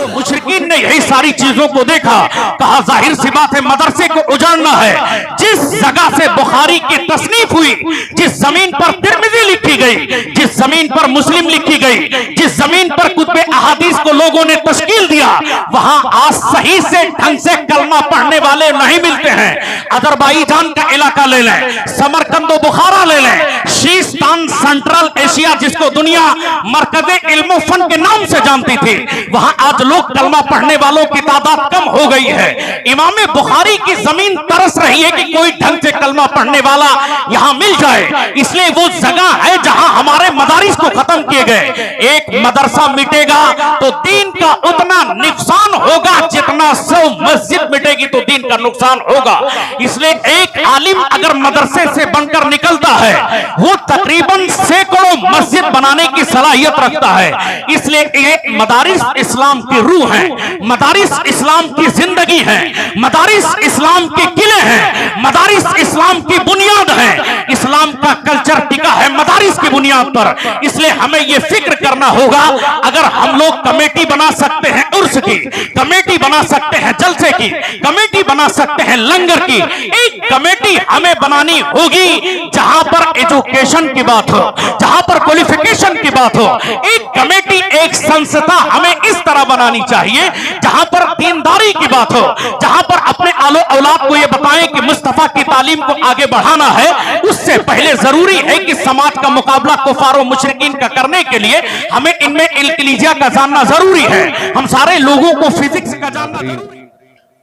मुशरिकीन ने यही सारी चीजों को देखा, कहा जाहिर सी बात है मदरसे को उजाड़ना है। जिस जगह से बुखारी की तसनीफ हुई, जिस जमीन पर तिरमिज़ी लिखी गई, जिस जमीन पर मुस्लिम लिखी गई, जिस जमीन पर कुतुबे अहादीस को लोगों ने तश्कील दिया, वहां आज सही से ढंग से कलमा पढ़ने वाले नहीं मिलते हैं। अजरबैजान का इलाका ले लें, समरकंद बुखारा ले लें, शीस्तान सेंट्रल एशिया जिसको दुनिया मरकज़े इल्म फन के नाम से जानती थी, वहां आज लोग कलमा पढ़ने वालों की तादाद कम हो गई है। इमाम बुखारी की जमीन तरस रही है कि कोई ढंग से कलमा पढ़ने वाला यहां मिल जाए, इसलिए वो जगह है जहां हमारे मदारिस को खत्म किए गए। एक मदरसा मिटेगा तो दीन का उतना नुकसान होगा जितना 100 मस्जिद मिटेगी तो दीन का नुकसान होगा। इसलिए एक आलिम अगर मदरसे से बनकर निकलता है, वो तकरीबन सैकड़ों मस्जिद बनाने की सलाहियत रखता है। इसलिए ये मदारिस इस्लाम की रूह है, मदारिस इस्लाम की जिंदगी है, मदारिस इस्लाम के किले हैं, मदारिस इस्लाम की बुनियाद है। इस्लाम का कल्चर टिका है मदारिस की बुनियाद पर। इसलिए हमें यह फिक्र करना होगा, अगर हम लोग कमेटी बना सकते हैं उर्स की, कमेटी बना सकते हैं जलसे की, कमेटी बना सकते हैं लंगर की, एक कमेटी हमें बनानी होगी जहां पर एजुकेशन की बात हो, जहां पर क्वालिफिकेशन की बात हो। एक कमेटी, एक संस्था हमें इस तरह बनानी चाहिए जहां पर दीनदारी की बात हो, जहां पर अपने आलो औलाद को यह बताएं कि मुस्तफा की तालीम को आगे बढ़ाना है। उससे पहले जरूरी है कि समाज का मुकाबला कुफार और मुशरिकीन का करने के लिए हमें इनमें इल्किलिजिया का जानना जरूरी है, हम सारे लोगों को फिजिक्स का जानना जरूरी है।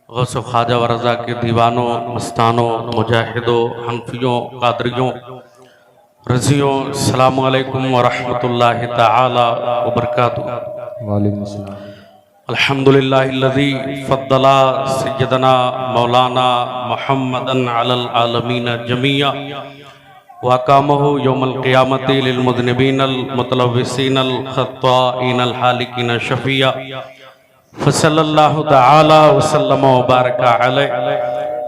गौस ख्वाजा व रज़ा के दीवानों, मस्तानों, मुजाहिदों, हनफियों, कादरियों, रज़ियों, अस्सलामु अलैकुम व रहमतुल्लाहि तआला व बरकातुहू। वालेकुम अस्सलाम। अल्हम्दुलिल्लाहिल्लज़ी फ़द्दला सय्यदना मौलाना मुहम्मदन अलल आलमीन जमीआ व अक़ामहु यौमल क़ियामति लिल मुज़निबीनल मुतलव्विसीनल ख़त्ताईनल हालिकीन शफ़िया फसल्लल्लाहु तआला व सल्लम व बारका अलैहि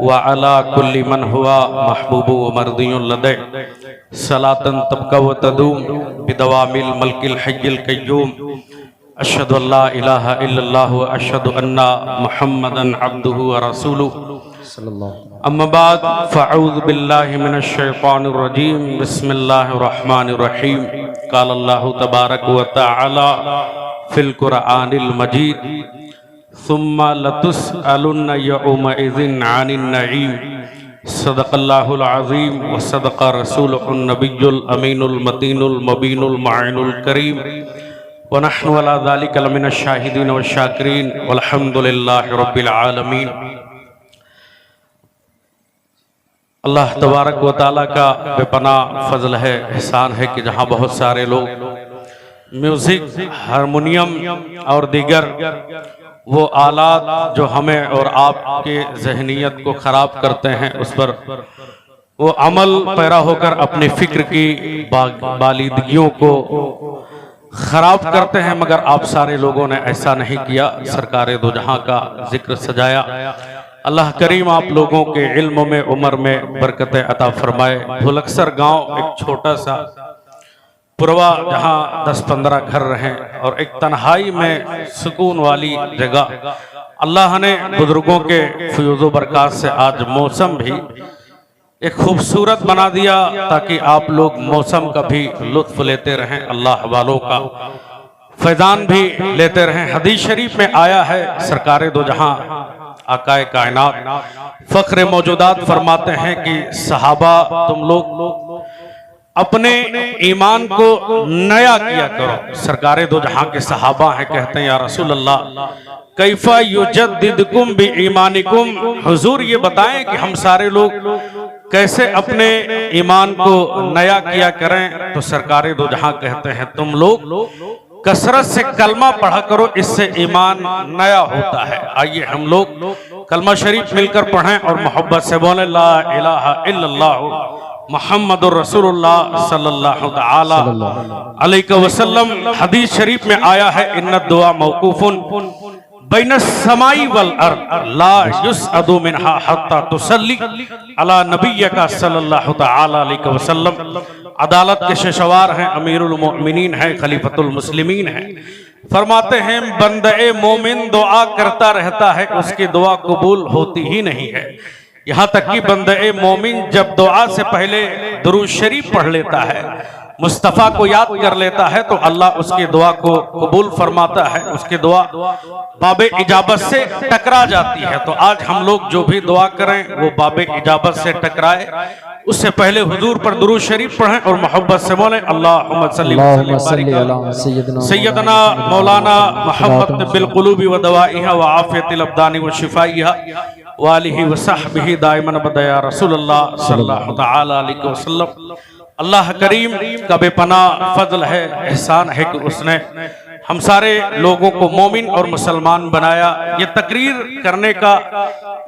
व अला कुल्ली मन हुआ महबूबु व मर्दियुन लदै सलातन तबका व तदूम बिदवामिल मल्किल हय्यिल क़य्यूम अशहदु अल्ला इलाहा इल्लल्लाह व अशहदु अन्ना मुहम्मदन अब्दुहु व रसूलुहु। अम्मा बाद फ़अऊज़ु बिल्लाहि मिनश शैतानिर रजीम। बिस्मिल्लाहिर रहमानिर रहीम। क़ाल अल्लाहु तबारक व तआला फिल क़ुरआनिल मजीद सुम्मा लतुसअलुन्ना यौमइज़िन अनिन नईम। सदक़ल्लाहुल अज़ीम व सदक़ रसूलुहुन नबियुल अमीनुल मतीनुल मुबीनुल मुइनुल करीम व नहनु अला ज़ालिका लमिनश शाहिदीन व शाकिरीन वल्हम्दुलिल्लाहि रब्बिल आलमीन। अल्लाह तबारक व तआला का बेपनाह फजल है, एहसान है कि जहाँ बहुत सारे लोग म्यूज़िक, हारमोनियम और दीगर वो आलात जो हमें और आपके जहनीत को ख़राब करते हैं, उस पर वो अमल पैरा होकर अपनी फ़िक्र की बालिदगियों को ख़राब करते हैं। मगर आप सारे लोगों ने ऐसा नहीं किया, सरकारे दो जहां का जिक्र सजाया। अल्लाह करीम आप लोगों के इल्म में, उम्र में बरकत अता फरमाए। भुलक्सर गांव एक छोटा सा पुरवा जहां 10-15 घर रहें और एक तन्हाई में सुकून वाली जगह, अल्लाह ने बुजुर्गों के फयूज़ बरक़ात से आज मौसम भी एक खूबसूरत बना दिया ताकि आप लोग मौसम का भी लुत्फ लेते रहें, अल्लाह वालों का फैज़ान भी लेते रहें। हदीस शरीफ में आया है, सरकारे दो जहां आकाए कायनात फ़ख्र मौजूदात फरमाते हैं कि सहाबा तुम लोग अपने ईमान को नया किया करो। सरकारे दो जहां के सहाबा हैं, कहते हैं या रसूल अल्लाह कैफा युजद्दिदकुम बि ईमानिकुम, हुजूर ये बताएं कि हम सारे लोग कैसे अपने ईमान को नया किया करें। तो सरकारे दो जहां कहते हैं तुम लोग कसरत से कलमा पढ़ा करो, इससे ईमान नया होता है। आइए हम लोग कलमा शरीफ मिलकर पढ़ें और मोहब्बत से बोले ला इलाहा इल्लल्लाह मुहम्मदुर रसूलुल्लाह सल्लल्लाहु तआला अलैहि वसल्लम। हदीस शरीफ में आया है इन्नद दुआ मौकूफुन, बैन समाई वल अर्द ला युसअदु मिनहा हत्ता तुसल्ली अला नबिय्यका सल्लल्लाहु तआला अलैहि वसल्लम। अदालत के शेषवार हैं, अमीरुल मोमिनीन हैं, खलीफतुल मुस्लिमीन हैं। फरमाते हैं बंदे मोमिन दुआ करता रहता है, उसकी दुआ कबूल होती ही नहीं है। यहाँ तक कि बंदे मोमिन जब दुआ से पहले दुरूद शरीफ पढ़ लेता है, मुस्तफ़ा को याद कर लेता है, तो अल्लाह उसकी दुआ को कबूल फरमाता है, उसकी दुआ बाबे इजाबत से टकरा जाती है। तो आज हम लोग जो भी दुआ करें वो बाबे इजाबत से टकराए। उससे पहले हुजूर पर दुरूद शरीफ पढ़ें और मोहब्बत से बोलें अल्लाहुम्मा सल्ली सैयदना मौलाना मोहम्मद बिल क़ुलूबि व दवाइहा व आफियतिल अब्दानी व शिफाइहा व आलिहि व सहबिहि दाइमन बदया रसूलुल्लाह सल्लल्लाहु तआला अलैहि वसल्लम। अल्लाह करीम का बेपनाह फजल है, एहसान है कि उसने हम सारे लोगों को मोमिन और मुसलमान बनाया। ये तकरीर करने का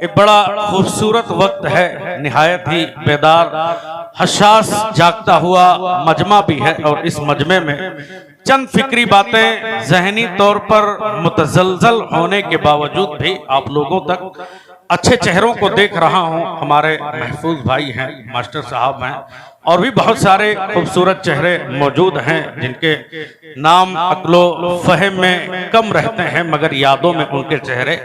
एक बड़ा खूबसूरत वक्त है, निहायत ही बेदार हसास जागता हुआ मजमा भी है। और इस मजमे में चंद फिक्री बातें जहनी तौर पर मुतजलजल होने के बावजूद भी आप लोगों तक अच्छे चेहरों को देख रहा हूं। हमारे महफूज भाई हैं, मास्टर साहब हैं, और भी बहुत सारे खूबसूरत चेहरे मौजूद हैं जिनके नाम अक्लो फहम में कम रहते हैं, मगर यादों में उनके चेहरे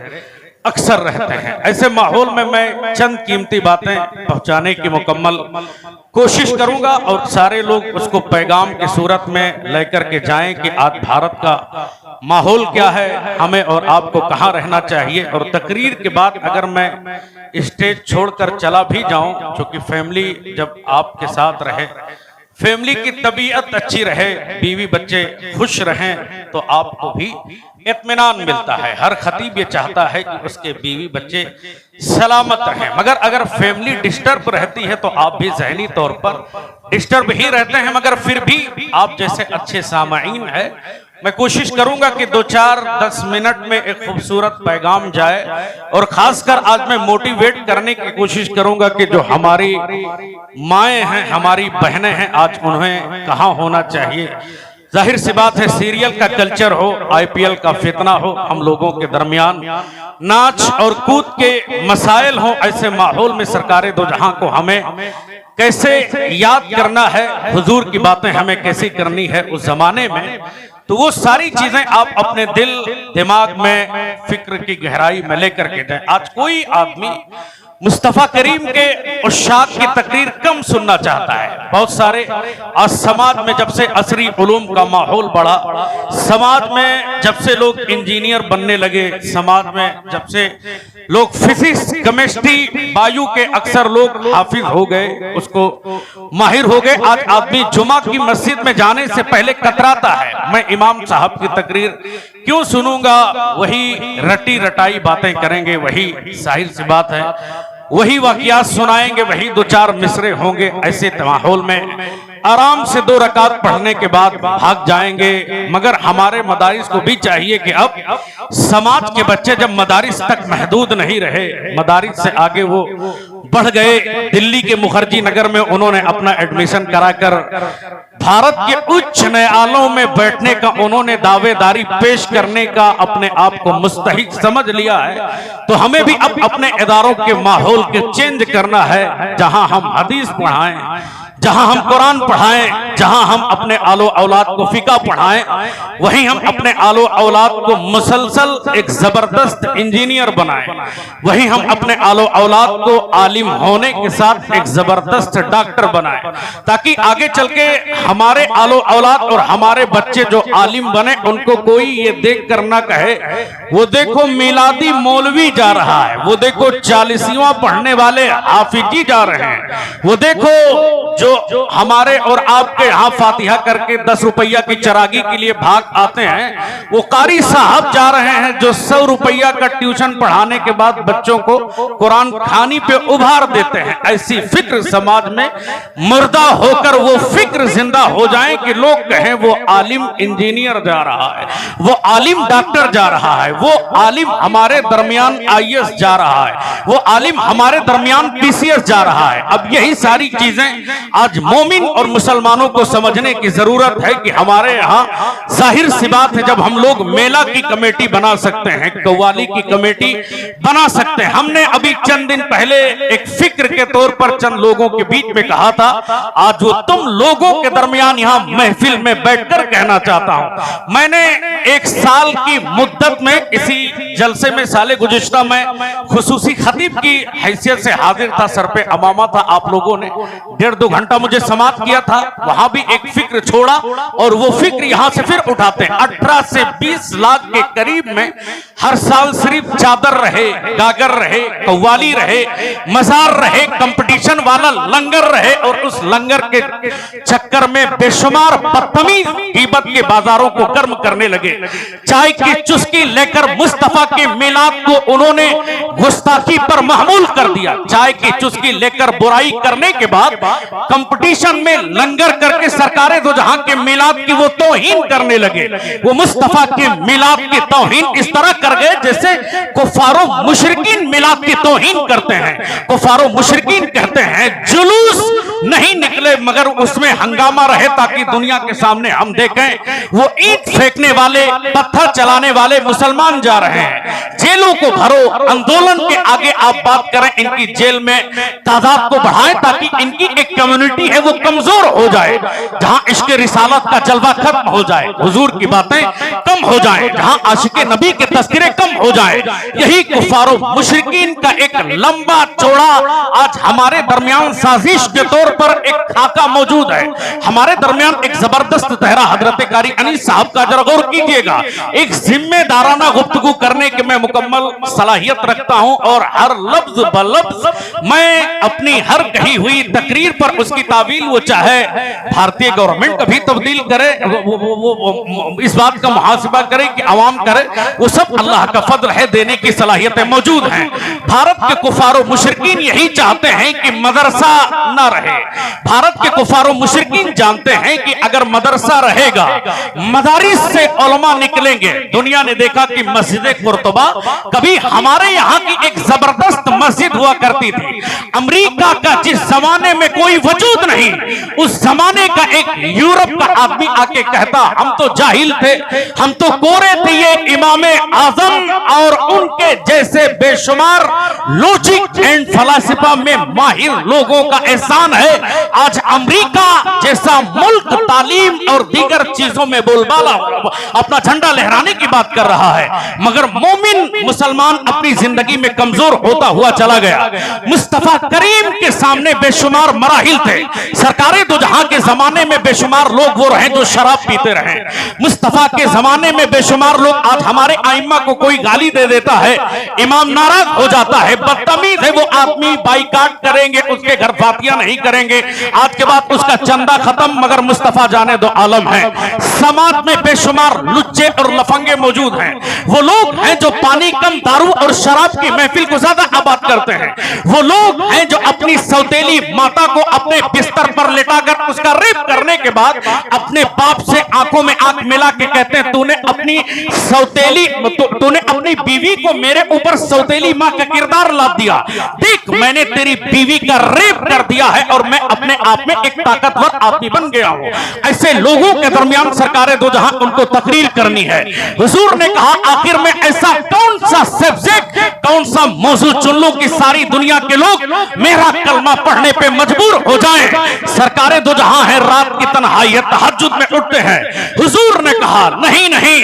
अक्सर रहते हैं। ऐसे माहौल में मैं चंद कीमती बातें पहुंचाने की मुकम्मल कोशिश करूंगा और सारे लोग उसको पैगाम की सूरत में लेकर के जाएं कि आज भारत का माहौल क्या है, हमें और आपको कहाँ रहना चाहिए। और तकरीर के बाद अगर मैं स्टेज छोड़कर चला भी जाऊं, क्योंकि फैमिली जब आपके साथ रहे, फैमिली की तबीयत अच्छी रहे, बीवी बच्चे खुश रहें, तो आपको भी इत्मीनान मिलता है। हर खतीब ये चाहता है कि उसके बीवी बच्चे सलामत रहें, मगर अगर फैमिली डिस्टर्ब रहती है तो आप भी ज़हनी तौर पर डिस्टर्ब ही रहते हैं। मगर फिर भी आप जैसे अच्छे सामाईन है, मैं कोशिश करूंगा कि 2-4-10 मिनट में एक खूबसूरत पैगाम जाए। और खासकर आज मैं मोटिवेट करने की कोशिश करूंगा कि जो हमारी माएँ हैं, हमारी बहनें हैं, आज उन्हें कहाँ होना चाहिए। जाहिर सी बात है, सीरियल का कल्चर हो, IPL का फितना हो, हम लोगों के दरमियान नाच और कूद के मसाइल हो, ऐसे माहौल में सरकारे दो जहां को हमें कैसे याद करना है, हुजूर की बातें हमें कैसी करनी है उस जमाने में, तो वो सारी चीजें आप अपने दिल दिमाग में फिक्र की गहराई में लेकर के जाएं। आज कोई आदमी मुस्तफा करीम के उशाक की तकरीर कम सुनना चाहता है। बहुत सारे आज समाज में जब से असरी उलूम का माहौल बढ़ा, समाज में जब से लोग इंजीनियर बनने लगे, समाज में जब से लोग फिजिक्स केमिस्ट्री बायु के अक्सर लोग हाफिज हो गए, उसको माहिर हो गए, आज आदमी जुमा की मस्जिद में जाने से पहले कतराता है, मैं इमाम साहब की तकरीर क्यों सुनूंगा। वही रटी रटाई बातें करेंगे, वही जाहिर सी बात है वही वाक़ियात सुनाएंगे, वही 2-4 मिसरे होंगे। ऐसे माहौल में आराम से 2 रकात पढ़ने के बाद भाग जाएंगे। मगर हमारे मदारिस को भी चाहिए कि अब समाज के बच्चे जब मदारिस तक महदूद नहीं रहे, मदारिस से आगे वो बढ़ गए, दिल्ली के मुखर्जी नगर में उन्होंने अपना एडमिशन कराकर भारत के उच्च न्यायालयों में बैठने का उन्होंने दावेदारी पेश करने का अपने आप को मुस्तहिक समझ लिया है। तो हमें भी अब अपने इदारों के माहौल के चेंज करना है, जहां हम हदीस पढ़ाएं, जहां हम कुरान पढ़ाएं, जहां हम अपने आलो औलाद को फिका पढ़ाएं, वहीं हम अपने आलो औलाद को मुसलसल एक जबरदस्त इंजीनियर बनाएं, वहीं हम अपने आलो औलाद को आलिम होने के साथ एक जबरदस्त डॉक्टर बनाएं, ताकि आगे चल के हमारे आलो औलाद और हमारे बच्चे जो आलिम बने उनको कोई ये देख कर ना कहे वो देखो मिलादी मौलवी जा रहा है, वो देखो 40वां पढ़ने वाले हाफिजी जा रहे हैं, वो देखो जो हमारे और आपके यहाँ फातिहा करके 10 रुपया की चरागी के लिए भाग आते हैं, वो कारी साहब जा रहे हैं जो 100 रुपया का ट्यूशन पढ़ाने के बाद बच्चों को कुरान खानी पे उभार देते हैं। ऐसी फिक्र समाज में मुर्दा होकर वो फिक्र जिंदा हो जाए कि लोग कहें वो आलिम इंजीनियर जा रहा है, वो आलिम डॉक्टर जा रहा है, वो आलिम हमारे दरमियान IAS जा रहा है, वो आलिम हमारे दरमियान PCS जा रहा है। अब यही सारी चीजें आज मोमिन और मुसलमानों को समझने की जरूरत है कि हमारे यहाँ जाहिर सी बात है, जब हम लोग मेला की कमेटी बना सकते हैं, कव्वाली की कमेटी बना सकते हैं। हमने अभी चंद दिन पहले एक फिक्र के तौर पर चंद लोगों के बीच में कहा था, आज वो तुम लोगों के दरमियान यहाँ महफिल में बैठकर कहना चाहता हूं। मैंने एक साल की मुद्दत में इसी जलसे में साले गुज़िश्ता में खुसूसी खतीब की हैसियत से हाजिर था, सर पे अमामा था। आप लोगों ने 1.5-2 घंटा मुझे समाअत किया था, वहां भी एक फिक्र छोड़ा और वो फिक्र यहां से फिर उठाते हैं। 18 से 20 लाख के करीब में हर साल सिर्फ चादर रहे, गागर रहे, कव्वाली रहे, मजार रहे, कंपटीशन वाला लंगर रहे और उस लंगर के चक्कर में बेशुमार बदतमीज ग़ीबत के बाजारों को गर्म करने लगे। चाय की चुस्की लेकर मुस्तफा के मिलाद को उन्होंने गुस्ताखी पर महमूल कर दिया। चाय की चुस्की लेकर बुराई करने के बाद कंपटीशन में लंगर करके सरकारे दो जहां के मिलाद की वो तौहीन करने लगे। वो मुस्तफा के मिलाद की तौहीन इस तरह कर गए जैसे कुफारो मुशरिकीन मिलाद की तौहीन करते हैं। कुफारो मुशरिकीन कहते हैं जुलूस नहीं निकले मगर उसमें हंगामा रहे ताकि दुनिया के सामने हम देखें। वो ईंट फेंकने वाले, पत्थर चलाने वाले मुसलमान जा रहे हैं। जेलों को भरो, आंदोलन के आगे आप बात करें, इनकी जेल में तादाद को बढ़ाएं ताकि इनकी एक कम्युनिटी है वो कमजोर हो जाए, जहां इश्क रिसालत का जलवा खत्म हो जाए, हुजूर की बातें कम हो जाए, जहां आशिके नबी के तस्करे कम हो जाए। यही कुफारो मुशरिकीन का एक लंबा चौड़ा आज हमारे दरमियान साजिश के तौर पर एक खाका मौजूद है। हमारे दरमियान एक जबरदस्त तहरा हजरत कारी अनीस साहब का जरा गौर कीजिएगा। एक जिम्मेदाराना गुफ्तगू करने की मैं मुकम्मल सलाहियत रखता हूं और हर लफ्ज ब लफ्ज मैं अपनी हर कही हुई तकरीर पर उसकी तावील वो चाहे भारतीय गवर्नमेंट कभी तब्दील करे, वो इस बात का मुहासिबा करे कि आवाम करे, वो सब अल्लाह का फजल है, देने की सलाहियतें मौजूद हैं। भारत के कुफारो मुशरिकीन यही चाहते हैं कि मदरसा न रहे। भारत के कुफारो मुशरिकीन जानते हैं कि अगर मदरसा रहेगा, मदारिस से उलमा निकलेंगे। दुनिया ने देखा कि मस्जिद कुर्तुबा कभी हमारे यहाँ की एक जबरदस्त मस्जिद हुआ करती थी। अमेरिका का जिस जमाने में कोई वजूद नहीं, उस जमाने का एक यूरोप का आदमी आके कहता हम तो जाहिल थे, हम तो कोरे थे, ये इमाम आजम और उनके जैसे बेशुमार लॉजिक एंड फलसफा में माहिर लोगों का एहसान है। आज अमेरिका जैसा मुल्क तालीम और दीगर चीजों में बोलबाला अपना झंडा लहराने की बात कर रहा है, मगर मोमिन मुसलमान अपनी जिंदगी में कमजोर होता हुआ चला गया। मुस्तफा करीम के सामने बेशुमार मराहिल थे। सरकारे दो जहां के जमाने में बेशुमार लोग वो रहे जो शराब पीते रहे। मुस्तफा के जमाने में बेशुमार लोग, आज हमारे आइम्मा को कोई गाली दे देता है, इमाम नाराज हो जाता है, बदतमीज है वो आदमी, बाइकाट करेंगे, उसके घर फातिया नहीं करेंगे, आज के बाद उसका चंदा खत्म, मगर मुस्तफा जाने दो आलम है। समाज में बेशुमार लुच्चे और लफंगे मौजूद हैं। वो लोग हैं जो पानी कम, दारू और शराब की महफिल को ज्यादा आबाद करते हैं। वो लोग हैं जो अपनी सौतेली माता को अपने बिस्तर पर लेटाकर उसका रेप करने के बाद अपने बाप से आंखों में आंख मिला के कहते हैं तूने अपनी बीवी को मेरे ऊपर सौतेली मां का किरदार लाद दिया। देख मैंने तेरी बीवी का रेप कर दिया है और मैं अपने आप में एक ताकतवर आदमी बन गया हूं। ऐसे लोगों के दरमियान सरकारें दो जहां उनको तकरीर करनी है। हुजूर ने कहा आखिर में ऐसा कौन सा सब्जेक्ट, कौन सा मौजू चुन लो कि सारी दुनिया के लोग मेरा कलमा पढ़ने पे मजबूर हो जाएं। सरकारें दो जहां है, रात की तन्हाई है, तहज्जुद में उठते हैं। हुजूर ने कहा नहीं नहीं,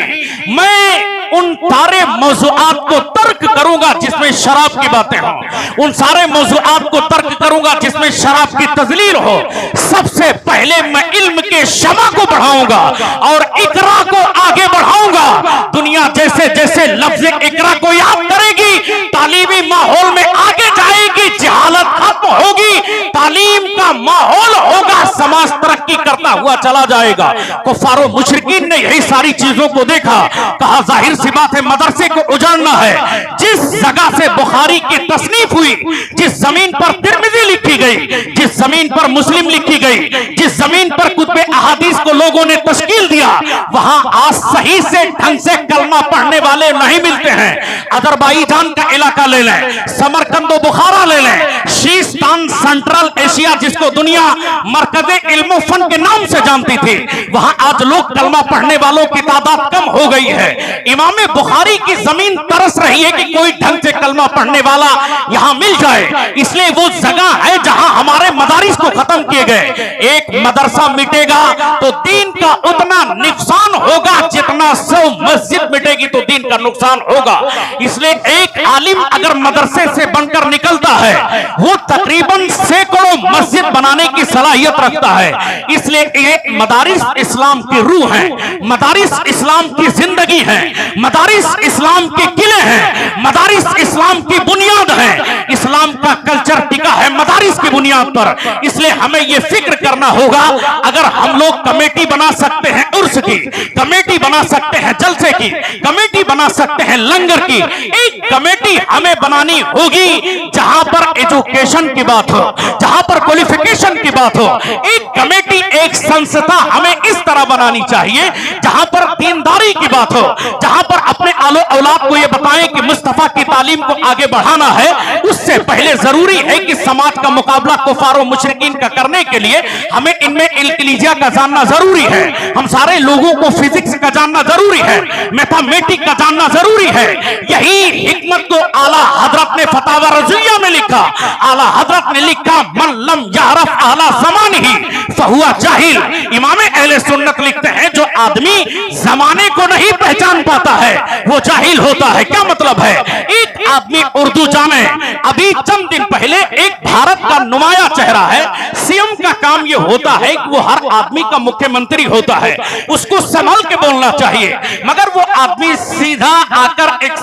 मैं उन सारे मौजूआत को तर्क करूंगा जिसमें शराब की बातें हो, उन सारे मौजूआत को तर्क करूंगा जिसमें शराब की तजलील हो। सबसे पहले मैं इल्म के शमा को बढ़ाऊंगा और इकरा को आगे बढ़ाऊंगा। दुनिया जैसे जैसे लफ्ज इकरा को याद करेगी, तालीमी माहौल में आगे जाएगी, जहालत खत्म होगी, तालीम का माहौल होगा, समाज तरक्की करता हुआ चला जाएगा। कुफारो मुशरिकीन ने यही सारी चीजों को देखा, कहा जाहिर सी बात है मदरसे को उजाड़ना है। जिस जगह से बुखारी की तसनीफ हुई, जिस जमीन पर तिरमिज़ी लिखी गई, जिस जमीन पर मुस्लिम लिखी गई, जिस जमीन पर कुतुबे अहादीस को लोगों ने तश्कील दिया, वहां आज सही से ढंग से कलमा पढ़ने वाले नहीं मिलते हैं। अजरबैजान का इलाका ले लें, समरकंद बुखारा ले लें, शीस्तान सेंट्रल एशिया जिसको दुनिया मरकज़े इल्म फन के नाम से जानती थी, वहां आज लोग कलमा पढ़ने वालों की तादाद कम हो गई है। इमाम बुखारी की जमीन तरस रही है कि कोई ढंग से कलमा पढ़ने वाला यहां मिल जाए, इसलिए वो जगह है जहां हमारे मदारिस को खत्म किए गए। एक मदरसा मिटेगा तो दीन का उतना नुकसान होगा जितना 100 मस्जिद मिटेगी तो दीन का नुकसान होगा। इसलिए एक आलिम अगर मदरसे से बनकर निकलता है वो तकरीबन सैकड़ों मस्जिद बनाने की सलाहियत रखता है। इसलिए एक मदारिस इस्लाम की रूह है, मदारिस इस्लाम की जिंदगी है, मदारिस इस्लाम के किले हैं, मदारिस इस्लाम की बुनियाद है। इस्लाम का कल्चर टिका है मदारिस की बुनियाद पर। इसलिए हमें यह फिक्र करना होगा, अगर हम लोग कमेटी बना सकते हैं उर्स की, कमेटी बना सकते हैं जलसे की, कमेटी बना सकते हैं लंगर की, एक कमेटी हमें बनानी होगी जहां पर एजुकेशन की बात हो, जहां पर क्वालिफिकेशन की बात हो। एक कमेटी, एक संस्था हमें इस तरह बनानी चाहिए जहां पर दीनदारी की बात हो, जहां पर अपने आलो औलाद को यह बताएं कि मुस्तफा की तालीम को आगे बढ़ाना है। उससे पहले जरूरी है कि समाज का मुकाबला कुफार और मुशरिकीन का करने के लिए हमें इनमें इल्किलिजिया का जानना जरूरी है। हम सारे लोगों को फिजिक्स का जानना जरूरी है, मैथमेटिक्स का जानना जरूरी है। यही हिकमत को आला हजरत ने फतावा रज़िया में लिखा। आला हजरत ने लिखा, मन लम यारफ आला ज़मान ही फहुआ जाहिल। इमाम अहले सुन्नत लिखते हैं, जो आदमी जमाने को नहीं पहचान पाता है वो जाहिल होता है। क्या मतलब है? एक आदमी उर्दू जाने, अभी चंद दिन पहले एक भारत का नुमाया चेहरा है, सीएम का काम यह होता है कि वो हर आदमी का मुख्यमंत्री होता है, उसको संभल के बोलना चाहिए। मगर वो आदमी सीधा आकर एक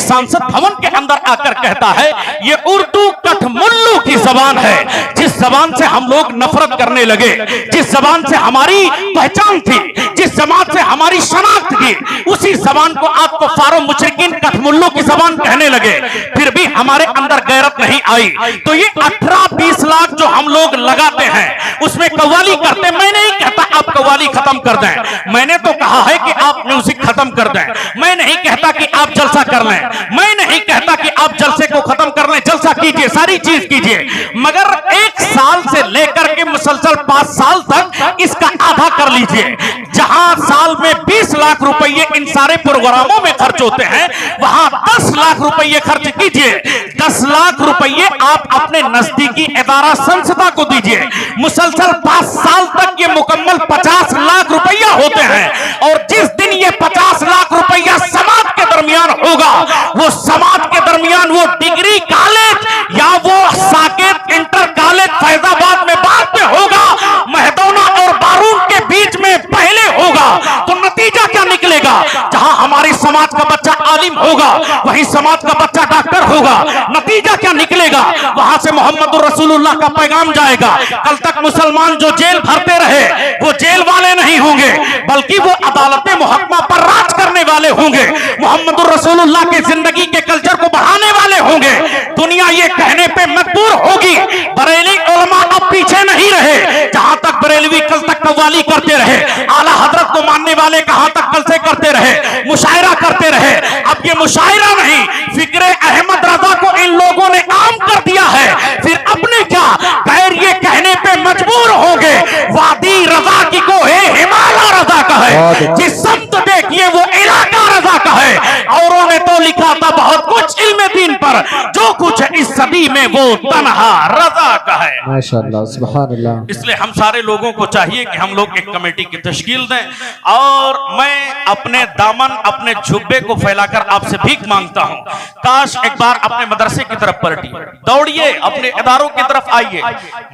संसद भवन के अंदर आकर कहता है, ये उर्दू कठमुल्लू की जबान है। जिस जबान से हम लोग नफरत करने लगे, जिस जबान से हमारी पहचान थी, जिस जबान से हमारी शनाख्त थी, उसी जबान को आप कुफार मुशरिकीन कठमुल्लू की जबान कहने लगे। फिर भी हमारे अंदर गैरत नहीं आई। तो ये 18-20 लाख जो हम लोग लगाते हैं उसमें कव्वाली करते, मैं नहीं कहता आप कव्वाली खत्म कर दें, मैंने तो कहा है कि आप म्यूजिक खत्म कर दें। मैं नहीं कहता कि आप जलसा कर लें, मैं नहीं कहता कि आप जलसे को खत्म कर लें, जलसा कीजिए, सारी चीज कीजिए, मगर 1 साल से लेकर के मुसलसल 5 साल तक इसका आधा कर लीजिए। जहां साल में 20 लाख रुपए इन सारे प्रोग्रामों में खर्च होते हैं, वहां 10 लाख रुपए खर्च कीजिए। 10 लाख रुपए आप अपने नजदीकी इदारा संस्था को दीजिए। मुसलसल 5 साल तक ये मुकम्मल 50 लाख रुपया होते हैं। और जिस दिन ये 50 लाख रुपया समाज के दरमियान होगा, वो समाज के दरमियान वो डिग्री कॉलेज या वो साकेत इंटर कॉलेज फैजाबाद में बाद में होगा, महदौना और बारून के बीच में पहले होगा, तो नतीजा क्या निकलेगा? जहां हमारे समाज का बच्चा आलिम होगा, वहीं समाज का बच्चा डॉक्टर होगा। नतीजा क्या निकलेगा? वहां से मोहम्मद रसूलुल्लाह का पैगाम जाएगा। कल तक मुसलमान जो जेल भरते रहे वो जेल वाले नहीं होंगे, बल्कि वो अदालत मुहक्मा पर राज करने वाले होंगे, मोहम्मद रसूलुल्लाह की जिंदगी के कल्चर को बढ़ाने वाले होंगे। दुनिया ये कहने पे मजबूर होगी, बरेली उलमा अब पीछे नहीं रहे। जहां तक बरेलवी कल तक कव्वाली करते रहे, आला हजरत को मानने वाले कहां तक कल से करते रहे, मुशायरा करते रहे। अब ये मुशायरा नहीं, फिक्रे अहमद रजा को इन लोगों ने आम कर दिया है। फिर अपने क्या गैर ये कहने पे मजबूर होंगे, वादी रजा की को है, हिमालय रजा का है, जिस समत देखिए वो इलाका रजा का है। औरों ने तो लिखा था बहुत कुछ इल्म दीन पर, जो कुछ है इस सदी में वो तन्हा रजा का है। माशाअल्लाह, सुभान अल्लाह। इसलिए हम सारे लोगों को चाहिए कि हम लोग एक कमेटी की तश्कील दें। और मैं अपने दामन, अपने जुब्बे को फैलाकर आपसे भीख मांगता हूं, काश एक बार अपने मदरसे की तरफ पलटिए, दौड़िए, अपने इदारों की तरफ आइए।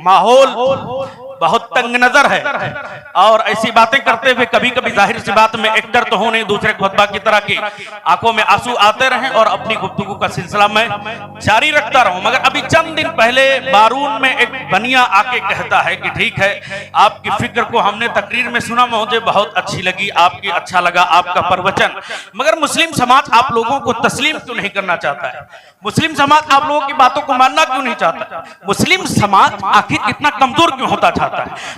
माहौल बहुत तंग नजर है और ऐसी बातें करते हुए कभी कभी जाहिर सी बात में एक्टर तो हो नहीं, दूसरे खुतबा की तरह की आंखों में आंसू आते रहे और अपनी गुफ्तगू का सिलसिला मैं जारी रखता रहूं। मगर अभी चंद दिन पहले बारून में एक बनिया आके कहता है कि ठीक है, आपकी फिक्र को हमने तकरीर में सुना, मुझे बहुत अच्छी लगी, आपकी अच्छा लगा आपका प्रवचन, मगर मुस्लिम समाज आप लोगों को तस्लीम क्यों नहीं करना चाहता है? मुस्लिम समाज आप लोगों की बातों को मानना क्यों नहीं चाहता? मुस्लिम समाज आखिर इतना कमजोर क्यों होता चाहता है?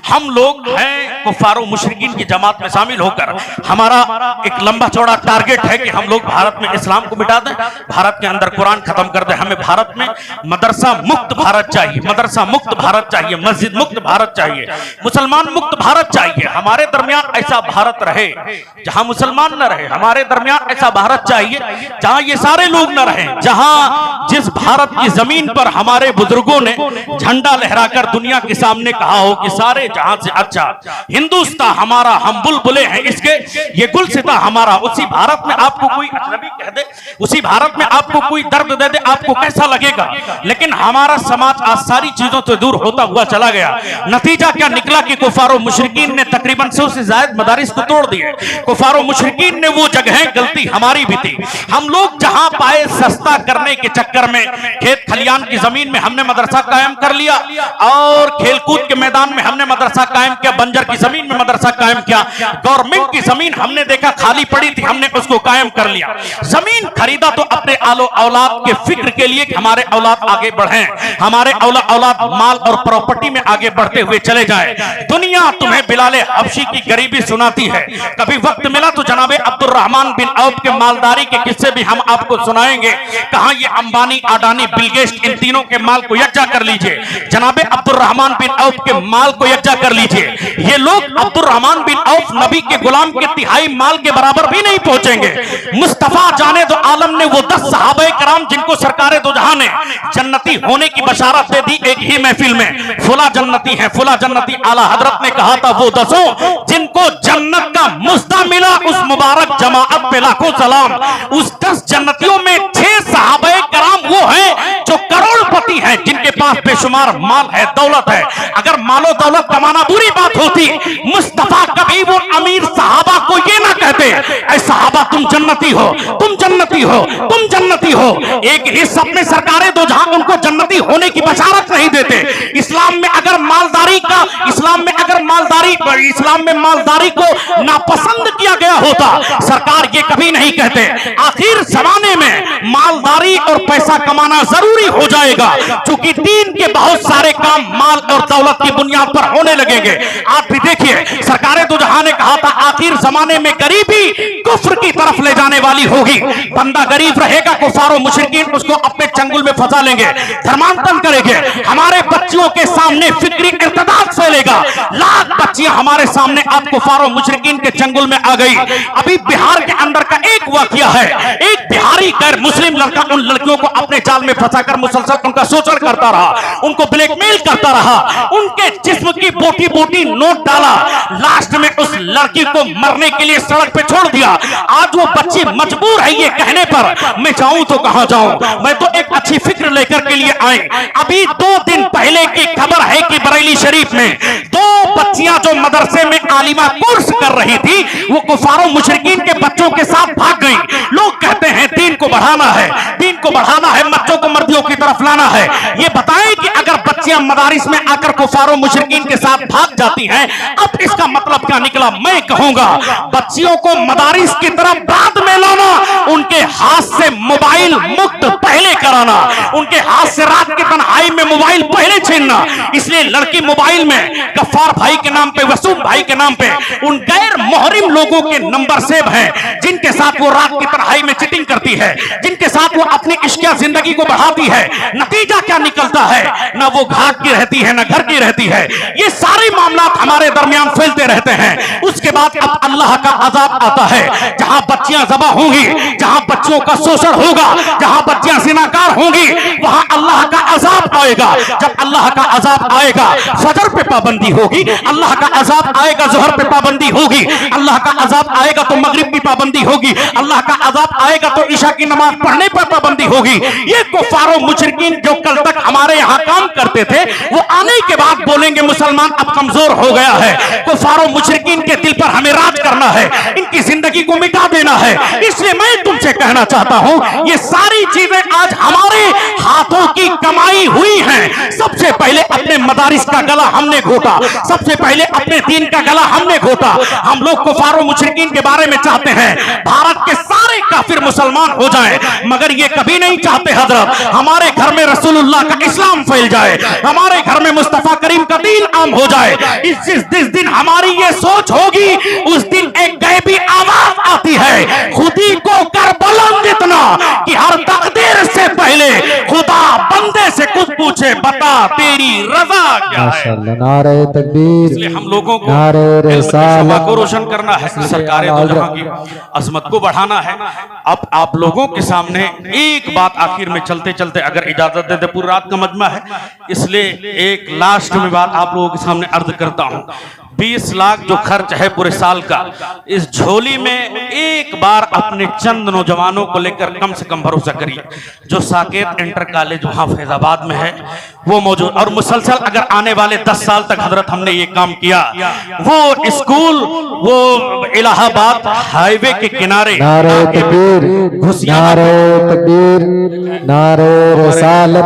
हम लोग हैं कुफारो मुशरिकीन की जमात में शामिल होकर हमारा एक लंबा चौड़ा टारगेट है कि हम लोग भारत में इस्लाम को मिटा दें, भारत के अंदर कुरान खत्म कर दें। हमें भारत में मदरसा मुक्त भारत चाहिए, मदरसा मुक्त भारत चाहिए, मस्जिद मुक्त भारत चाहिए, मुसलमान मुक्त भारत चाहिए। हमारे दरमियान ऐसा भारत रहे जहां मुसलमान न रहे, हमारे दरमियान ऐसा भारत चाहिए जहां ये सारे लोग न रहे, जहां जिस भारत की जमीन पर हमारे बुजुर्गों ने झंडा लहराकर दुनिया के सामने कहा हो कि सारे जहां से अच्छा हिंदुस्तान हमारा, हम बुलबुले हैं इसके, ये गुलसिता हमारा। उसी भारत में आपको कोई अजनबी कह दे, उसी भारत में आपको कोई दर्द दे दे, आपको कैसा लगेगा? लेकिन हमारा समाज आज सारी चीजों से दूर होता हुआ चला गया। नतीजा क्या निकला कि कुफारो मुशरिकीन ने तकरीबन 100 से ज्यादा मदारिस को तोड़ दिए। कुफारो मुशरिकीन ने वो जगह, गलती हमारी भी थी, हम लोग जहां पाए सस्ता करने के चक्कर में खेत खलियान की जमीन में हमने मदरसा कायम कर लिया और खेलकूद के मैदान में हमने मदरसा कायम किया, बंजर की जमीन में मदरसा कायम किया, गवर्नमेंट की जमीन हमने देखा खाली पड़ी थी, हमने उसको कायम कर लिया। जमीन खरीदा तो अपने आलो औलाद के फिक्र के लिए कि हमारे औलाद आगे बढ़े, हमारे औलाद माल और प्रॉपर्टी में आगे बढ़ते हुए चले जाए। दुनिया तुम्हें बिलाले हबशी की गरीबी सुनाती है। कभी वक्त मिला तो जनाबे अब्दुर्रहमान बिन औफ के मालदारी के किस्से भी हम आपको सुनाएंगे। कहां ये अंबानी, अडानी, बिल गेट्स, इन तीनों के माल को यकजा कर लीजिए, जनाबे अब्दुर्रहमान बिन औफ के माल को यकजा कर लीजिए। ये लोग अब्दुर्रहमान बिन औफ नबी के गुलाम के तिहाई माल के बराबर भी नहीं पहुंचेंगे। मुस्तफा जाने दो आलम ने वो 10 सहाबे कराम जिनको सरकारे दो जहां ने जन्नती होने की बशारत दे दी एक ही महफिल में, फुला जन्नती है, फुला जन्नती। आला हजरत ने कहा था वो 10 जिनको जन्नत का मुस्ता मिला, उस मुबारक जमाअत पे लाखों सलाम। उस 10 जन्नतियों में 6 सहाबे कराम वो हैं जो करोड़पति हैं, जिनके पास बेशुमार माल है, दौलत है। अगर मालो दौलत कमाना बुरी बात होती, मुस्तफा कभी वो अमीर सहाबा को ये ना कहते ऐ सहाबा तुम जन्नती हो, तुम जन्नती हो, तुम जन्नती हो। एक ही सब में सरकारें दो जहां उनको जन्नती होने की बशारत नहीं देते। इस्लाम में अगर मालदारी को नापसंद किया गया होता, सरकार ये कभी नहीं कहते। आखिर जमाने में मालदारी और पैसा कमाना जरूरी हो जाएगा, क्योंकि दीन के बहुत सारे काम माल और दौलत की बुनियाद पर होने लगेंगे। आप भी देखिए, सरकारें तो जहां ने कहा था आखिर जमाने में गरीबी कुफ्र की तरफ ले जाने वाली होगी। बंदा गरीब रहेगा, कुफारो मुशरिकीन उसको अपने चंगुल में फंसा लेंगे, धर्मांतरण करेंगे। हमारे बच्चियों के सामने फिक्री इर्तिदाद फैलेगा। लाख बच्चियां हमारे सामने अब कुफारो मुशरिकीन के चंगुल में आ गई। अभी बिहार के अंदर का एक वाकया है, एक बिहारी गैर मुस्लिम लड़का उन लड़कियों को अपने जाल में फंसाकर मुसलसल उनका शोषण करता रहा, उनको ब्लैकमेल करता रहा, उनके जिस्म की बोटी बोटी नोट डाला, लास्ट में उस लड़की को मरने के लिए सड़क पे छोड़ दिया। आज वो बच्ची मजबूर है ये कहने पर मैं जाऊं तो कहां जाऊं, मैं तो एक अच्छी फिक्र लेकर के लिए आए। अभी 2 दिन पहले की खबर है कि बरेली शरीफ में 2 बच्चियां जो मदरसे में आलिमा कोर्स कर रही थी, वो कुफारो मुशरिकीन के बच्चों के साथ भाग गई। लोग कहते हैं दीन को बढ़ाना है, दीन को बढ़ाना है, बच्चों को मर्दियों की तरफ लाना है। ये बताएं कि अगर बच्चियां मदारिस में आकर कुफारो मुशरिकीन के साथ भाग जाती हैं, अब इसका मतलब क्या निकला? मैं कहूंगा बच्चियों को मदारिस की तरफ बाद में लाना, उनके हाथ से मोबाइल मुक्त पहले कराना, उनके हाथ से रात की तन्हाई में मोबाइल पहले छीनना। इसलिए लड़की मोबाइल में गफ्फार भाई के नाम पे, वसूम भाई के नाम पे उन गैर मोहरिम लोगों के नंबर सेव हैं, जिनके साथ वो रात की तन्हाई में चीटिंग करती है, जिनके साथ वो अपनी इश्किया जिंदगी को बढ़ाती है। नतीजा क्या निकलता है? ना वो घाट की रहती है, ना घर की रहती है। ये सारे मामला हमारे दरमियान फैलते रहते हैं। उसके बाद अब अल्लाह का अजाब आता है, जहां बच्चियां ज़बा होंगी, जहां बच्चों का शोषण होगा, जहां बच्चियां जिनाकार होंगी, वहां अल्लाह का अजाब आएगा। जब अल्लाह का अजाब आएगा, फजर पे पाबंदी होगी, अल्लाह का अजाब आएगा, जोहर पे पाबंदी होगी, अल्लाह का अजाब आएगा तो मगरिब की पाबंदी होगी, अल्लाह का अजाब आएगा तो ईशा की नमाज पढ़ने पर पाबंदी होगी। ये कुफारो मुशरिकीन जो कल तक हमारे यहाँ काम करते थे, वो आने के बाद बोलेंगे मुसलमान अब कमजोर हो गया है। कुफारो मुशरिकीन के दिल पर हमें राज करना है, इनकी जिंदगी को मिटा देना है। इसलिए मैं तुमसे कहना चाहता हूं, ये सारी सारी चीजें आज हमारे हाथों की कमाई हुई हैं। सबसे पहले अपने मदारिस का गला हमने घोटा, सबसे पहले अपने दीन का गला हमने घोटा। हम लोग कुफार और मुशरिकीन के बारे में चाहते हैं भारत के सारे काफिर मुसलमान हो जाएं, मगर ये कभी नहीं चाहते हजरत हमारे घर में रसूलुल्लाह का इस्लाम फैल जाए, हमारे घर में मुस्तफा करीम का दीन आम हो जाए। जिस दिन हमारी ये सोच होगी उस दिन एक गैबी आवाज आती है, खुदी को कर बुलंद इतना कि हर तकदीर से पहले खुदा बंदे से कुछ पूछे, बता तेरी रजा क्या है। नारे तकबीर, इसलिए हम लोगों को नारे रिसालत को रोशन करना है, सरकारें तो जहां की अजमत को बढ़ाना है। अब आप लोगों के सामने एक बात आखिर में चलते चलते अगर इजाजत दे दे, पूरी रात का मजमा है इसलिए एक लास्ट में बात आप लोगों के सामने अर्ज करता हूं। 20 लाख जो खर्च है पूरे साल का, इस झोली में एक बार अपने चंद नौजवानों को लेकर कम से कम भरोसा करिए। जो साकेत इंटर कॉलेज वहां फैजाबाद में है वो मौजूद, और मुसलसल अगर आने वाले 10 साल तक हजरत हमने ये काम किया, वो स्कूल वो इलाहाबाद हाईवे के किनारे नारे तकबीर, नारे तकबीर, नारे रिसालत।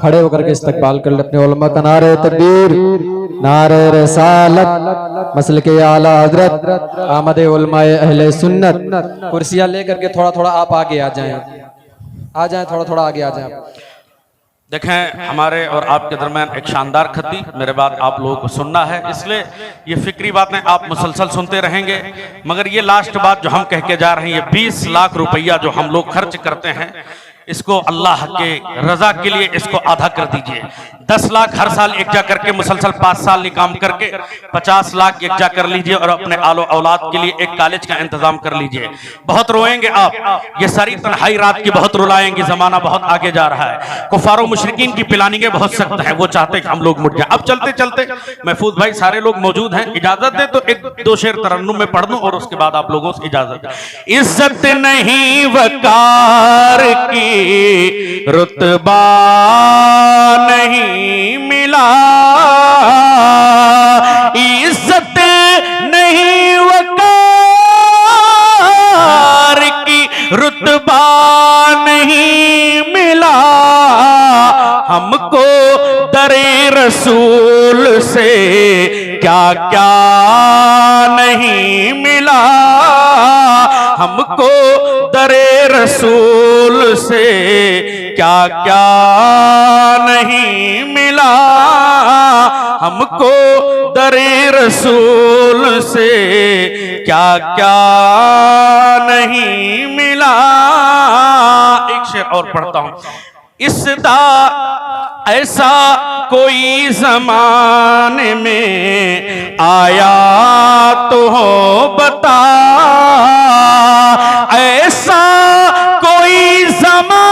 खड़े होकर के इस्तकबाल कर ले अपने उलमा का। नारे तकबीर, नारे रिसालत, मसल के आला हजरत आमद उलमाए अहले सुन्नत। कुर्सियां लेकर के थोड़ा थोड़ा आप आगे आ जाएं, थोड़ा थोड़ा आगे आ जाएं। देखें, हमारे और आपके दरमियान एक शानदार खतीब, मेरे बात आप लोगों को सुनना है, इसलिए ये फिक्री बातें आप मुसलसल सुनते रहेंगे। मगर ये लास्ट बात जो हम कह के जा रहे हैं, ये 20 लाख रुपया जो हम लोग खर्च करते हैं, इसको अल्लाह के रजा के लिए इसको आधा कर दीजिए। 10 लाख हर साल एक जा करके मुसलसल 5 साल निकाम करके 50 लाख एक जा कर लीजिए और अपने आलो औलाद के लिए एक कॉलेज का इंतजाम कर लीजिए। बहुत रोएंगे आप, ये सारी तन्हाई रात की बहुत रुलाएंगे, जमाना बहुत आगे जा रहा है। कुफारो मुशरिकीन की प्लानिंगें बहुत सख्त हैं, वो चाहते हैं कि हम लोग मुट जाए। अब चलते चलते महफूज भाई सारे लोग मौजूद हैं, इजाजत दें तो 1-2 शेर तरन्नुम में पढ़ दूं और उसके बाद आप लोगों से इजाजत। इज्जत नहीं वकार की रुतबा नहीं मिला, इज्जत नहीं वकार की रुतबा नहीं मिला, हमको दरे रसूल से क्या क्या नहीं मिला, हमको दरे रसूल से क्या क्या नहीं मिला, हमको दरे रसूल से क्या क्या नहीं मिला। एक शेर और पढ़ता हूं। इसदा ऐसा कोई जमाने में आया तो हो बता, ऐसा कोई जमाने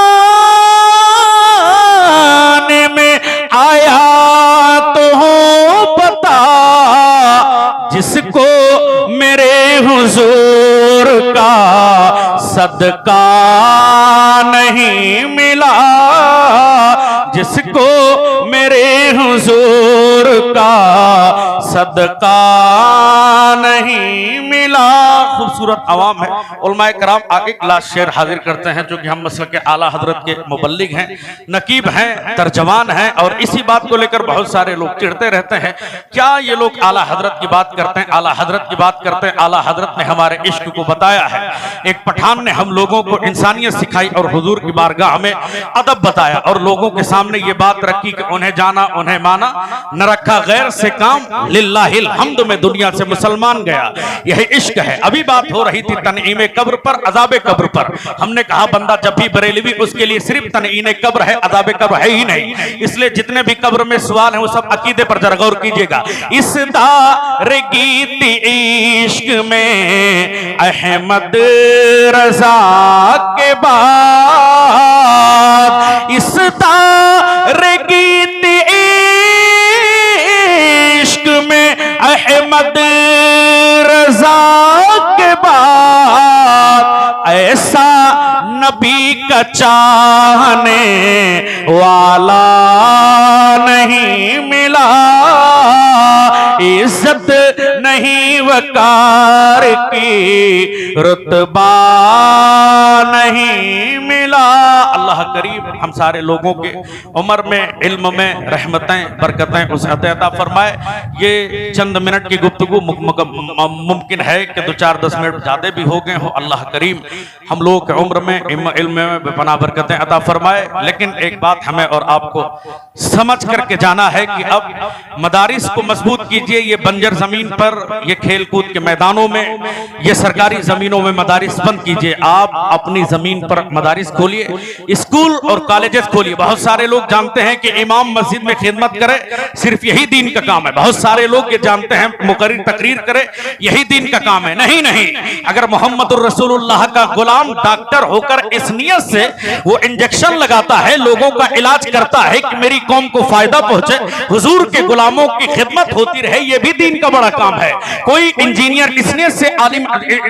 में आया तो हो बता, जिसको मेरे हुजूर का सदका नहीं मिला, जिसको मेरे हुजूर का सदका नहीं मिला। खूबसूरत आवाम है। उलमाए कराम आगे लास्ट शेर हाजिर करते हैं, जो कि हम मसल के आला हजरत के मुबल्लिग हैं, नकीब हैं, तर्जमान हैं, और इसी बात को लेकर बहुत सारे लोग चिढ़ते रहते हैं। क्या ये लोग आला हजरत की बात करते हैं, आला हजरत की बात करते हैं। आला हजरत ने हमारे इश्क को बताया है। एक पठान ने हम लोगों को इंसानियत सिखाई और हुजूर की बारगाह में अदब बताया और लोगों के सामने ये बात रखी कि उन्हें जाना उन्हें माना, न रखा गैर से काम, लिल्लाहिल हम्द में दुनिया से मुसलमान गया। यह इश्क है। अभी बात हो रही थी तनईम कब्र पर, अजाब कब्र पर। हमने कहा बंदा जब भी बरेलवी, उसके लिए सिर्फ तनईम कब्र है, अजाब कब्र है ही नहीं। इसलिए जितने भी कब्र में सवाल हैं वो सब अकीदे पर जरा गौर कीजिएगा। इस दारगीती इश्क में अहमद रजा के बाद, इस दारगीती इश्क में अहमद रजा के बाद, ऐसा नबी का चाहने वाला नहीं मिला, इज्जत नहीं वकार की रुतबा नहीं मिला। अल्लाह करीम हम सारे लोगों के उम्र में, इल्म में रहमतें बरकतें उस अता फरमाए। ये चंद मिनट की गुफ्तगू मुमकिन है कि 2-4-10 मिनट ज्यादा भी हो गए हो। अल्लाह करीम हम लोगों के उम्र में, इल्म में बेपनाह बरकतें अता फरमाए। लेकिन एक बात हमें और आपको समझ करके जाना है कि अब मदारिस को मजबूत कीजिए। ये बंजर जमीन पर, ये खेल कूद के मैदानों में, ये सरकारी जमीनों में मदारिस बंद कीजिए। आप अपनी जमीन पर मदारिस खोलिए, स्कूल और कॉलेजेस खोलिए। बहुत सारे लोग जानते हैं कि इमाम मस्जिद में खिदमत करे, सिर्फ यही दीन का काम है। बहुत सारे लोग ये जानते हैं मुकर्रिर तकरीर करे, यही दीन का काम है। नहीं नहीं, अगर मोहम्मदुर रसूलुल्लाह का गुलाम डॉक्टर होकर इस नियत से वो इंजेक्शन लगाता है, लोगों का इलाज करता है कि मेरी कौम को फायदा पहुंचे, हुजूर के गुलामों की खिदमत होती रहे, ये भी दीन का बड़ा काम है। कोई इंजीनियर इस नियत से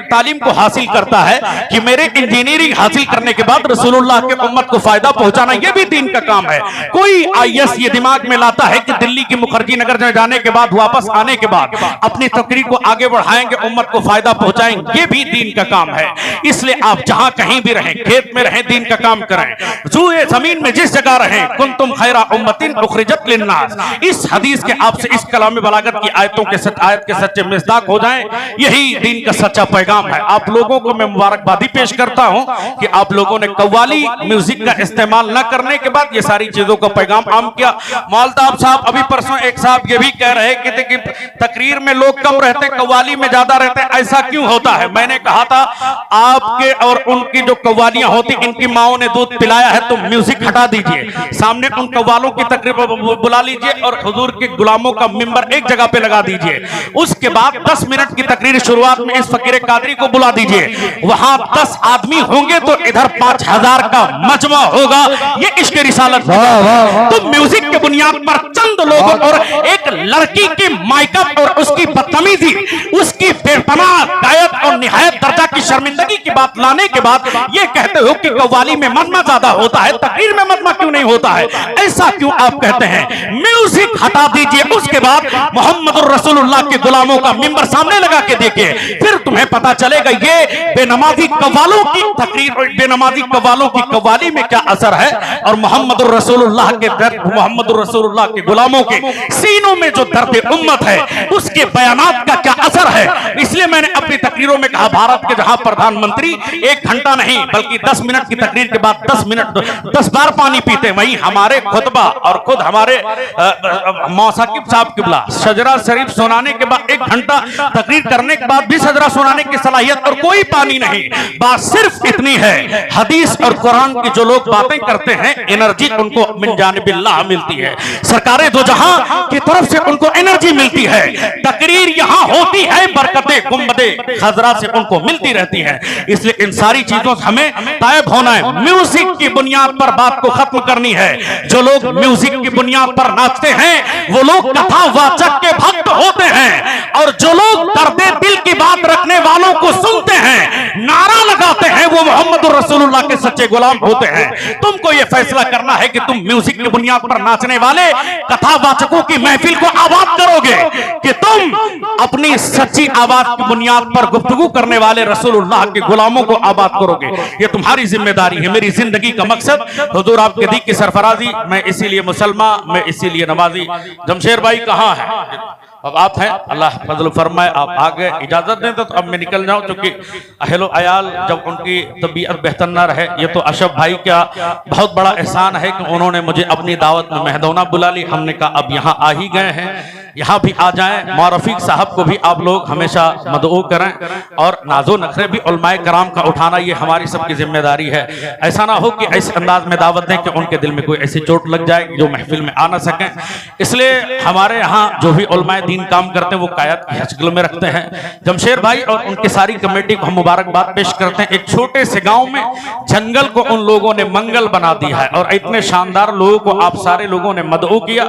तालीम को हासिल करता है कि मेरे इंजीनियरिंग हासिल करने के बाद रसूलुल्लाह के उम्मत को फायदा पहुंचाना, यह भी दीन का काम है। कोई आईएएस ये दिमाग में लाता है कि दिल्ली की मुखर्जी नगर में जाने के बाद, वापस आने के बाद अपनी तकरीर को आगे बढ़ाएंगे, उम्मत को फायदा पहुंचाएंगे, ये भी दीन का काम है। इसलिए आप जहां कहीं भी रहें, खेत में रहें, दीन का काम करें। जुए जमीन में जिस जगह रहें, कुंतुम खैरा उम्मतिन उखरिजत लिन्नास। इस हदीस के आपसे, इस कलाम बलागत की आयतों के आयत के सच्चे मिस्दाक हो जाएं, यही दीन का सच्चा पैगाम है। आप लोगों को मैं मुबारकबादी पेश करता हूं कि आप लोगों ने कव्वाली म्यूजिक का इस्तेमाल न करने के बाद ये सारी चीजों का पैगाम आम किया। मालताब साहब अभी परसों एक साहब ये भी कह रहे कि तकरीर में लोग कम रहते, कव्वाली में ज्यादा रहते, ऐसा क्यों होता है? मैंने कहा था आपके और उनकी जो कव्वालियां होती, इनकी माओं ने दूध पिलाया है, तो म्यूजिक हटा दीजिए, सामने उन कव्वालों की तकरीर बुला लीजिए और हुजूर के गुलामों का मिंबर एक जगह पे लगा दीजिए। उसके बाद 10 मिनट की तकरीर शुरुआत में इस फकीर कादरी को बुला दीजिए। वहां 10 आदमी होंगे तो इधर 5000 का मजमा होगा। ये इश्क रिसालत। तो म्यूजिक के बुनियाद पर चंद लोगों और एक लड़की की माइकअप और उसकी बदतमीजी, उसकी बेपनाह गायब और निहायत दर्जा की शर्मिंदगी की बात लाने के बाद ये कहते हो कि कव्वाली में मजमा ज्यादा होता है, तकरीर में मजमा क्यों नहीं होता है? ऐसा क्यों आप कहते हैं? म्यूजिक हटा दीजिए, उसके बाद मोहम्मदुर रसूलुल्लाह के गुलामों का मिंबर सामने लगा के देखिए, फिर तुम्हें पता चलेगा ये बेनमाजी कव्वालों की तकरीर और बेनमाजी कव्वालों की कव्वाली में क्या असर है, और मोहम्मदुर रसूलुल्लाह के दर्द, मोहम्मदुर रसूलुल्लाह के गुलामों के सीनों में जो दर्द उम्मत है, उसके बयानात का क्या असर है। इसलिए मैंने अपनी तकरीरों में कहा, भारत के जहां प्रधानमंत्री 1 घंटा नहीं बल्कि 10 मिनट की तकरीर के बाद 10 बार पानी पीते, वहीं हमारे खुतबा और खुद हमारे मौसाकिब साहब किबला शजरा शरीफ सुनाने के बाद 1 घंटा तकरीर करने के बाद भी शजरा सुनाने की सलाहियत और कोई पानी नहीं। बात सिर्फ इतनी है, हदीस और कुरान की जो लोग बातें करते हैं, एनर्जी उनको मिन जानिबिल्लाह मिलती है, सरकारे दो जहां की तरफ से उनको एनर्जी मिलती है। तकरीर यहां होती है, बरकतें गुंबदे खजरा से उनको मिलती रहती है। इसलिए इन सारी चीजों से हमें तायब होना है। म्यूजिक की बुनियाद पर बात को खत्म करनी है। जो लोग म्यूजिक की बुनियाद पर नाचते हैं वो लोग कथावाचक के भक्त होते हैं, और जो लोग दर्दे दिल की बात रखने वालों को सुनते हैं, नारा लगाते हैं, वो मोहम्मदुर रसूलुल्लाह के सच्चे गुलाम होते हैं। तुमको ये फैसला करना है कि तुम म्यूजिक की बुनियाद पर नाचने वाले कथावाचकों की महफिल को आबाद करोगे कि तुम अपनी सच्ची आवाज की बुनियाद पर गुफ्तगू करने वाले रसूलुल्लाह के गुलामों को आबाद करोगे। ये तुम्हारी जिम्मेदारी है। मेरी जिंदगी का मकसद हुजूर आपके दी की सरफराजी, मैं इसीलिए मुसलमान, मैं इसीलिए नमाजी। जमशेर भाई कहाँ है? अब आप हैं, अल्लाह फजल फरमाए, आप आगे इजाजत दें तो अब मैं निकल जाऊं, क्योंकि अहलो अयाल जब उनकी तबीयत बेहतर ना रहे, ये तो अशफ भाई का बहुत बड़ा एहसान है कि उन्होंने मुझे अपनी दावत में मेहदौना बुला ली। हमने कहा अब यहाँ आ ही गए हैं, यहाँ भी आ जाएं। मौरफीक साहब को भी आप लोग हमेशा मदऊ करें, और नाजो नखरे भी उलमाए कराम का उठाना ये हमारी सबकी जिम्मेदारी है। ऐसा ना हो कि ऐसे अंदाज में दावत दें कि उनके दिल में कोई ऐसी चोट लग जाए जो महफिल में आ ना सकें। इसलिए हमारे यहाँ जो भी उलमाए दीन काम करते हैं वो कायद की हचगल में रखते हैं। जमशेर भाई और उनकी सारी कमेटी को हम मुबारकबाद पेश करते हैं। एक छोटे से गाँव में जंगल को उन लोगों ने मंगल बना दिया है, और इतने शानदार लोगों को आप सारे लोगों ने मदऊ किया,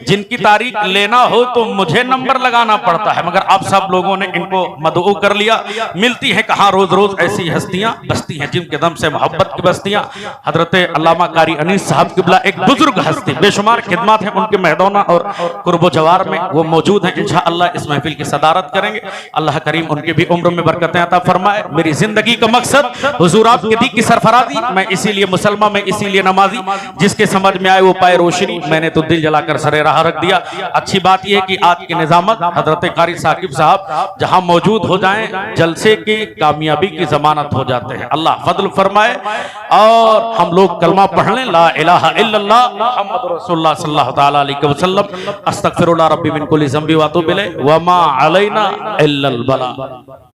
जिनकी तारीख लेना हो तो मुझे नंबर लगाना पड़ता है, मगर आप सब लोगों ने इनको मदऊ कर लिया। मिलती है कहाँ रोज रोज ऐसी हस्तियां बसती हैं जिनके दम से मोहब्बत की बस्तियां। हजरत अल्लामा कारी अनीस साहब किबला एक बुजुर्ग हस्ती, बेशुमार खिदमत है उनके मैदाना और कुर्बो जवार में वो मौजूद हैं। इंशाअल्लाह इस महफिल की सदारत करेंगे। अल्लाह करीम उनकी भी उम्र में बरकतें अता फरमाए। मेरी जिंदगी का मकसद हुजूर आपके दी की सरफराजी, मैं इसीलिए मुसलमान, मैं इसीलिए नमाजी, जिसके समझ में आए वो पाए रोशनी, मैंने तो दिल जलाकर सरे राह रख दिया। अच्छी बात यह है कि आज की निजामत हजरत कारी साकिब साहब जहां मौजूद हो जाएं, जलसे की कामयाबी की जमानत हो जाते हैं। अल्लाह फजल फरमाए और हम लोग कलमा पढ़ लें, ला इलाहा इल्लल्लाह मुहम्मद रसूलुल्लाह सल्लल्लाहु तआला अलैहि वसल्लम, अस्तगफिरुल्लाह रब्बी मिन कुल्ली ज़ंबी व अतूबु इलैहि व मा अलैना इल्लल बला।